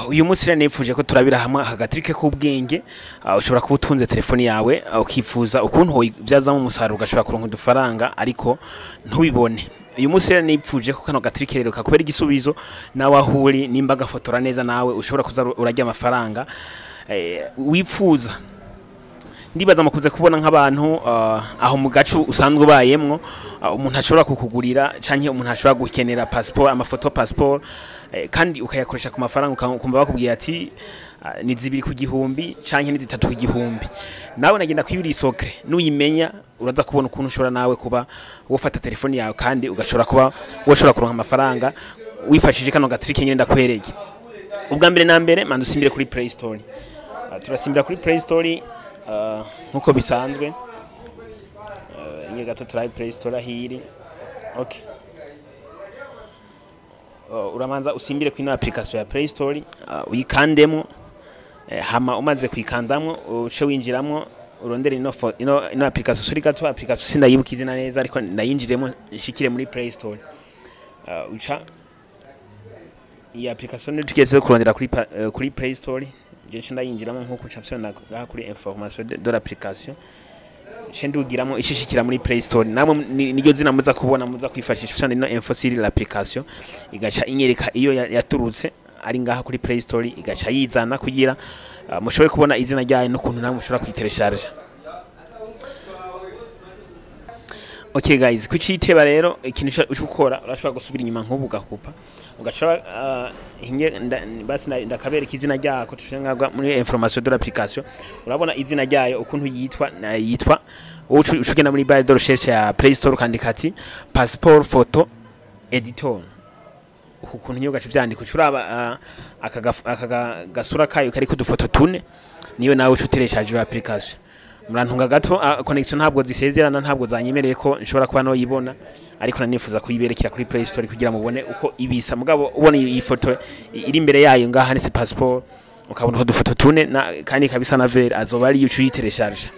uyu munsi rero nipfuje ko turabira hamwe akagatike k'ubwenge ushobora kuba utunze telefone yawe ukipfuza ukuntu hoyibyazamo umusaruro ugashobora kuronka udufaranga ariko ntubibone. Uyu munsi rero nipfuje ko kano gatrike rero kakubera igisubizo nawe ahuri nimba gafotora neza nawe ushobora kuza urajya amafaranga wipfuza. Ndibaza makuze kubona nk'abantu aho mu gacu usanzwe bayemwo umuntu ashobora kukugurira canke umuntu ashobora gukenera passport amafoto passport kandi ukayakoresha ku mafaranga ukumva bakubwiye ati ni zibiri ku gihumbi canke ni zitatu ku gihumbi. Nawe nagenda kwibira isokre nuyimenya uraza kubona ukuntu ushobora nawe kuba wofata telefone yawe kandi ugashobora kuba woshobora kuronka amafaranga wifashije kano gatrike nyine ndakwereye. Ubwa mbere na mbere manda usimbire kuri Play Store. Turasimbira kuri Play Store nkuko bisanzwe inye gato try Play Store hiri. Okay. Uramanza usimbire ku ino application ya Play Store uyikandemo hama umaze kwikandamwo uce winjiramwo urondera ino application suri gato application sindayibuka izina neza ariko ndayinjiremo nshikire muri Play Store. Uca iyi application tukeze kurondera kuri Play Store je ndayinjiramo nkuko caption ngaha kuri information de l'application shendugiramo ishishikira muri Play Store namwe niryo zina muza kubona muza kwifashisha cyane ino info sur l'application igaca inyereka iyo yaturutse ari ngaha kuri Play Store igaca yizana kugira mushobore kubona izina ryayo no kuntu namwe mushobora kwiteresharja. Okay guys, kuciteba rero ikintu ushukora urashobora gusubira inyuma nk'ubu gakupa ugashobora basi ndakabereka izina ryako tushengagwa muri information de l'application urabona izina ryayo ukuntu yitwa ushugena muri barre de recherche ya Play Store kandika ati passport photo editor ukuntu nyo gace vyandika ushuraba akagasura kayo kari kudufoto tune niyo nawe ushutireshaje application. Murantunga gato connection ntabwo zisezerana ntabwo zanyemereye ko nshobora kuba no yibona ariko nanifuza kuyiberekera kuri Play Store kugira mubone uko ibisa mugabo ubona iyi foto iri imbere yayo ngaha ni passport ukabona udufoto tune kandi kabisa na vere azoba ari yucu yiteresharja.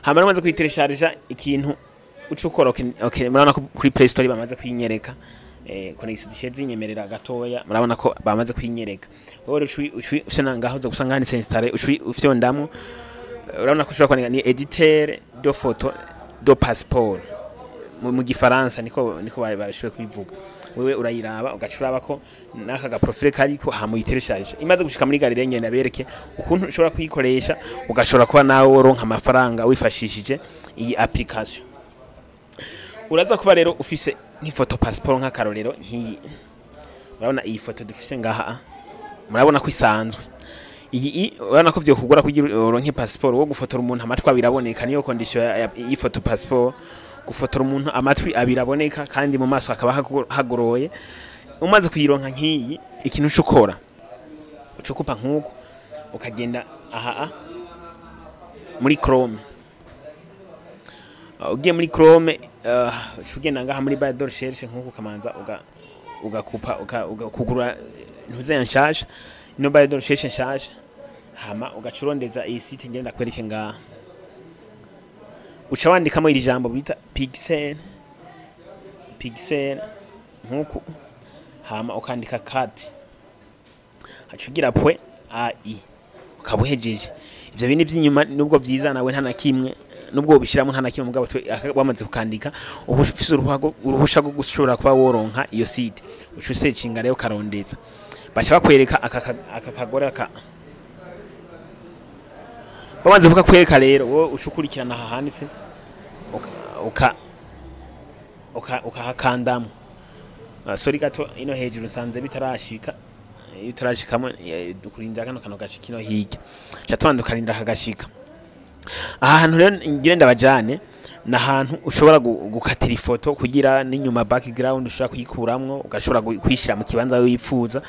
Hama namaze kuyiteresharja ikintu ucukora okay murabona ko kuri Play Store bamaze kwinyereka connection zisheze inyemerera gatoya murabona ko bamaze kwinyereka wowe ushana ngaho zo gusanga ni installer ufyondamwo urabona ko ushobora kwandika ni editeur de photo de passeport mu gifaransa niko babishwe kubivuga. Wewe urayiraba ugacuraba ko naka ga profile kariko hamuyitereshaje imaze gushika muri gallery ngene nabereke ukuntu ushobora kuyikoresha ugashobora kuba nawe woronka amafaranga wifashishije iyi application. Uraza kuba rero ufise ni photo passport nka karorero nki urabona iyi photo dufise ngaha murabona ko isanzwe iyi urabona ko vyo kugura kugira uronke passport wo gufotora umuntu amatwi abiraboneka niyo condition iyi photo passport gufotora umuntu amatwi abiraboneka kandi mu maso akaba hagoroye. Umaze kuyironka nkiyi ikintu ucukora ucukupa nkuko ukagenda aha muri Chrome ugiye muri Chrome ugenda ngaha muri barre de recherche nkuko kamanza ugakupa ukugura ntuze yanshaje ino barre de recherche nshaje hama ugacurondeza iyi site ngenda kwereke ngaha uca wandikamo iri jambo bita pixel nkuko hama ukandika cut hacugira pwe ai ukabuhejeje ivyo bini by'inyuma nubwo byiza nawe nta nakimwe nubwo ubishiramo nta nakimwe mugabo wamaze kukandika ubufise uruhusha rwo gushobora kuba woronka iyo site ucu searchinga rero karondeza basha bakwereka aka kagora ka babanze vuga kwereka rero wowe ushukurikirana aha handitse ukahakandamo sorry gato ino hejuru nsanze bitarashika itarashikamo dukurindira kano gashikino hirya cyatwanda ukarindira akagashika. Aha hantu rero ngire ndabajane na hantu ushobora gukatira ifoto kugira n'inyuma background ushobora kuyikuramwo ugashobora kwishira mu kibanza wipfuza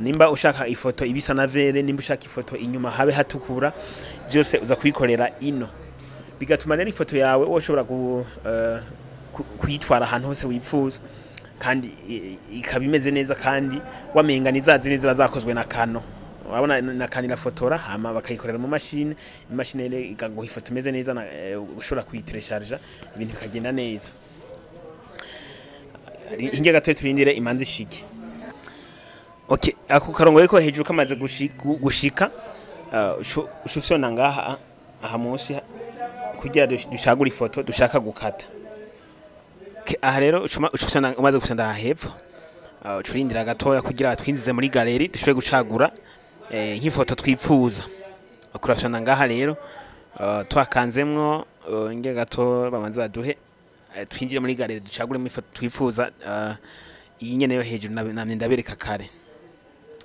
nimba ushaka ifoto ibisa na vere nimba ushaka ifoto inyuma habe hatukura byose uza kuyikorera ino bigatuma rero ifoto yawe ushobora kuyitwara ahantu hose wipfuza kandi ikabimeze neza kandi wamenga nizazi neza bazakozwe na kano urabona na kanira fotora hama bakayikorera mu machine imashine ile igaguha ifoto imeze neza ushobora kuyiteresharja ibintu bikagenda neza. Inge gato turindire imanzi shike Okay, ako karongo ariko hejuru kamaze gushika ushufyona ngaha aha munsi kugira dushagura ifoto dushaka gukata. Aha rero ushufyona umaze gufyonda hepfo turindira gatoya kugira twinjize muri galeri dushobore gucagura nk'ifoto twipfuza. Akurafyona ngaha rero twakanzemwo inge gato bamanze baduhe twinjire muri galeri ducagure ifoto twifuza. Iyi nyene yo hejuru namye ndabereka kare.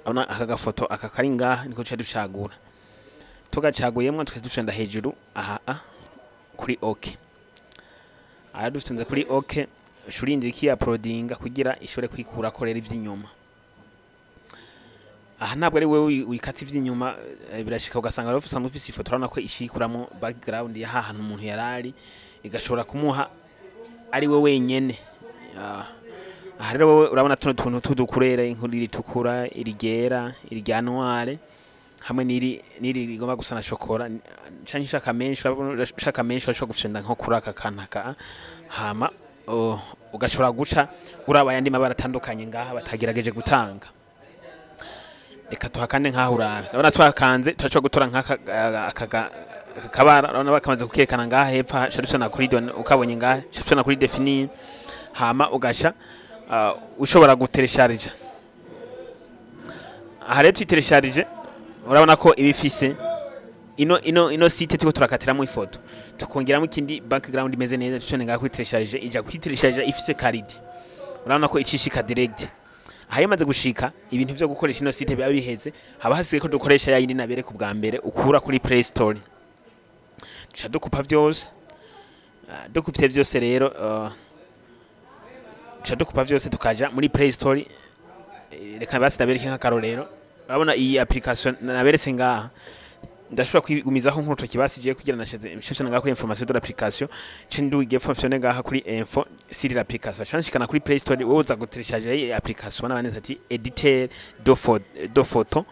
Abona aka gafoto aka kari ngaha niko cyo ducagura. Tugacaguyemwo tukadufyonda hejuru aha kuri OK. Aha dufyonze kuri OK shurindira iki uploadinga kugira ishore kwikura korera ivy'inyuma. Aha ntabwo ari wewe wikata ivy'inyuma birashika ugasanga rero usanzwe ufise ifoto urabona ko ishikuramo background ya hahantu umuntu yarari igashobora kumuha ari we wenyene. Aha rero wowe urabona tuno tuntu tudukurera inkuru ritukura irigera iryanware hamwe niri rigomba gusa na shokora canke shaka menshi urashobora gufyonda nko kuri aka kanaka hama ugashobora guca uraba yandi mabara atandukanye ngaha batagerageje gutanga. Reka tuhakande nkaho urabe urabona twakanze turaca gutora nk'aka kabara urabona bakamaze kukerekana ngaha hepfo shadusana kuri ukabonye ngaha shadusana kuri definir hama ugasha ushobora guteresharija. Aha rero twiteresharije urabona ko ibifise ino site tuko turakatiramo ifoto tukongeramo ikindi background imeze neza tucone ngaha kwiteresharije ija kwiteresharija ifise karidi urabona ko icishika direct. Aha yamaze gushika ibintu byo gukoresha ino site biba biheze haba hasigaye ko dukoresha yayindi nabere ku bwa mbere ukura kuri Play Store tuca dukupa byose dukufite byose rero tuca dukupa byose tukaja muri Play Store. Reka basi nabereke nk'akarorero urabona iyi application naberetse ngaha ndashobora kwigumizaho nk'uruto kibasije kugira nashyize ngaha kuri information de l'application cinduge fonctionner ngaha kuri info sur l'application chanshikana kuri Play Store woza gutereshaje iyi application n'abandi ati editor do photo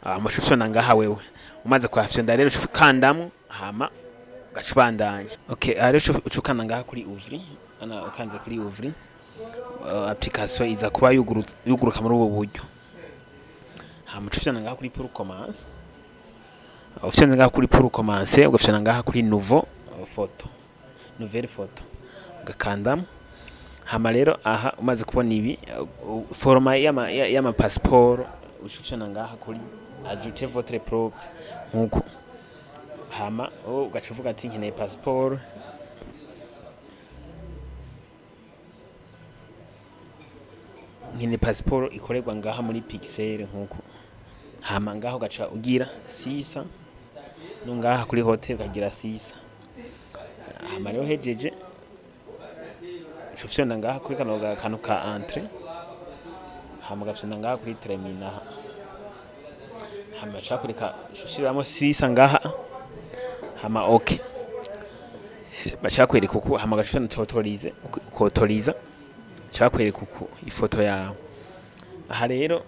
amashusho nangaha wewe umaze kwafyonda rero kandamo hama gacubandanya. Okay, rero ucukana ngaha kuri Uvri ana ukanze kuri Uvri application iza kuba yuguruka muri ubu buryo. Hama ucufyona ngaha kuri pour commencer ufyonze ngaha kuri pour commencer ugafyona ngaha kuri nouvelle photo ugakandamo. Hama rero aha umaze kubona ibi format y'ama passeport ushufyona ngaha kuri ajouter votre propre nkuko. Hama ugacuvuga ati nkeneye passeport ikorerwa ngaha muri pixel nkuko. Hama ngaho gaca ugira sisa no ngaha kuri hotel kagira sisa. Hama rero hejeje ushufyona ngaha kuri kano ka entrée hama gafyona ngaha kuri terminal. Hama chakurika shushiramo sisa ngaha hama okay bashakwereka uko hama gashufyona kotoriza chakwereka uko ifoto yawe. Aha rero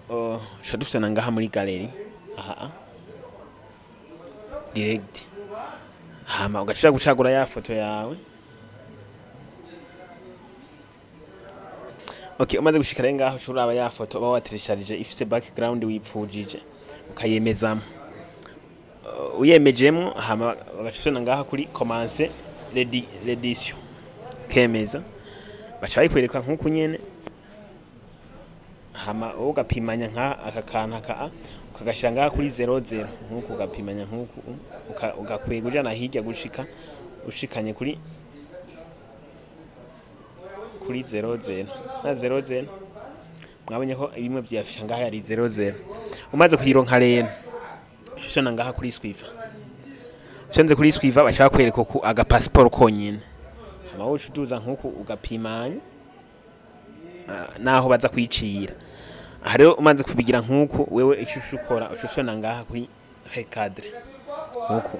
shadufyona ngaha muri galeri aha direct hama ugashaka gucagura ya foto yawe. Okay, umaze gushikara ngaho curaba ya foto ba wateresharije ifise background wipfujije ukayemezamo uyemejemo hama ugashona ngaha kuri commencer l'édition kemeza bachaye kwereka nkuko nyene. Hama ugapimanya nka akakana ka ukagashanga kuri 00 nkuko ugapimanya nkuko ugakwega ujana hirya gushika ushikanye kuri 00 na 00 mwabonye ko ibimwe byafisha ngaha yari 00. Umaze kuyironka rero ushona ngaha kuri Swift ushonze kuri Swift bashaka kwereka ko aga passport konyene. Hama ucuduza nkuko ugapimanya naho baza kwicira. Aha rero umaze kubigira nkuko wewe ikishukora ushona ngaha kuri recadre nkuko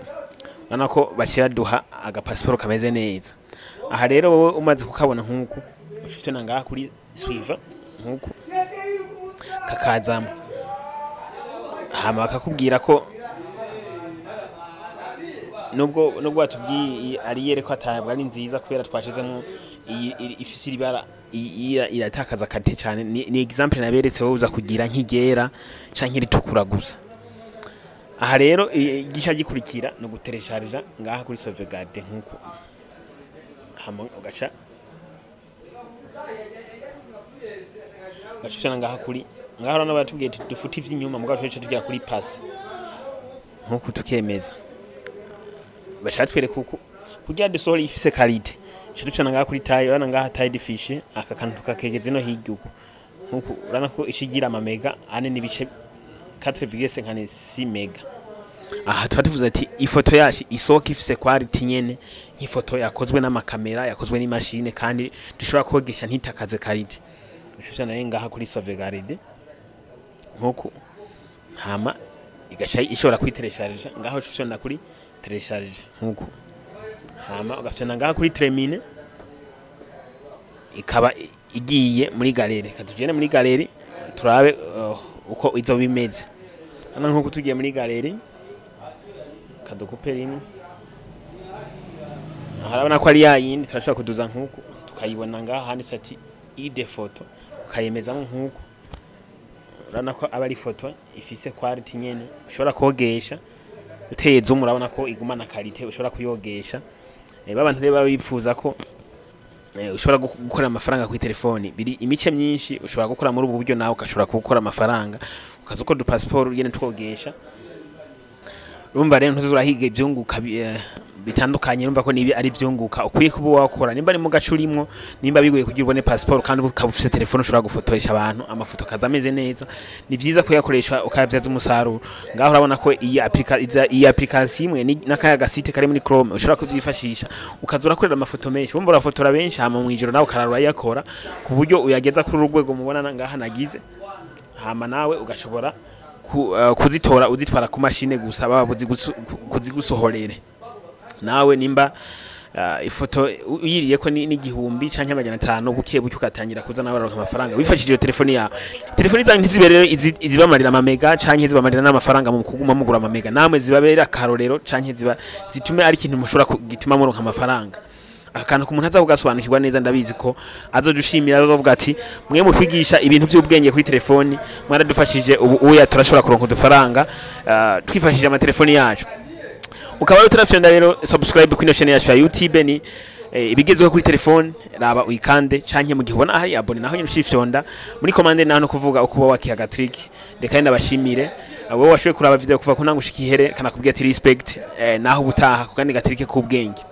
urana ko bashira duha aga passport kameze neza. Aha rero wowe umaze kukabona nkuko ushona ngaha kuri Swift nkuko kakazamo. Hama bakakubwira ko nubwo batubwiye ari yere ko atabwa ari nziza kubera twashizemo ifise ibara iratakaza kate cyane. Ni example naberetse wowe uza kugira nk'igera canke ritukura gusa. Aha rero igisha gikurikira no guteresharija ngaha kuri sauvegarde nkuko hamwe ugaca gashishana ngaha kuri ngaho rano batubwiye dufuta ivy'inyuma mugabo twaje tujya kuri pass nkuko tukemeza bashatwere kuko kugira de soli ifise qualité shadufana ngaha kuri tayo rana ngaha tayo difishe aka kantu kakegeze no higyuko nkuko urana ko ishigira amamega ane nibice 4,56 mega. Aha twatuvuze ati ifoto yacu isoka ifise quality nyene nk'ifoto yakozwe n'amakamera yakozwe n'imashine kandi dushobora kogesha ntitakaze quality. Ushobora nayo ngaha kuri sauvegarde nkuko hama igacha ishobora kwiteresharija ngaho ushobora kuri teresharija nkuko hama ugafitana ngaha kuri termine ikaba igiye muri galeri. Katugene muri galeri turabe uko izo bimeze. Ana nkuko tugiye muri galeri kadukupe rimwe harabona ko ari yayindi turashaka kuduza nkuko tukayibona ngaha handitse ati ide photo ukayemeza nkuko urana ko aba ari photo ifise quality nyene ushobora kogesha uteye zoom urabona ko igumana quality ushobora kuyogesha. Babantu reba bipfuza ko ushobora gukora amafaranga kuri telefone biri imice myinshi ushobora gukora muri ubu buryo nawe ukashobora gukora amafaranga ukazuko du passport ugene twogesha. Urumva rero ntuzurahiga ivyunguka bitandukanye urumva ko nibi ari vyunguka ukwiye kuba wakora nimba ari mu gacurimwo nimba bigoye kugira ubone passport kandi ukabufise telefone ushobora gufotoresha abantu amafoto kazameze neza. Ni vyiza kuyakoresha ukayavyaza umusaruro. Ngaho urabona ko iyi application imwe n'akaya gasite kari muri Chrome ushobora kuvyifashisha ukazura korera amafoto menshi urumva urafotora benshi hama mu ijoro nawe ukararura yakora ku buryo uyageza kuri urugwego mubona ngaha nagize hama nawe ugashobora kuzitora uzitwara ku mashine gusa baba kuzigusohorere nawe nimba ifoto uyiriye ko n'igihumbi canke amajana 5 bukiye bucyo ukatangira kuzana baronka amafaranga wifashishije telefone yawe. Telefone zanyu ntiziberero izibamarira amamega canke zibamarira n'amafaranga mu kuguma mugura amamega namwe zibabera karorero canke zitume ari ikintu mushobora gituma muronka amafaranga. Akantu kumuntu aza kugasobanukirwa neza ndabizi ko azodushimira azovuga ati mwe mutwigisha ibintu by'ubwenge kuri telefone mwaradufashije ubu uya turashobora kuronka udufaranga twifashishije ama telefone yacu. Ukaba utarafyonda rero subscribe kuri channel yacu ya YouTube ni ibigezeho kuri telefone raba uyikande canke mu gihe ubona ahari abone naho nyine ushifyonda muri commande naho no kuvuga uko bo wakihaga trick reka ndabashimire wowe washoye kuraba video kuva ko nangushikihere kana kubwiye ati respect naho ubutaha kandi gatrike ku bwenge.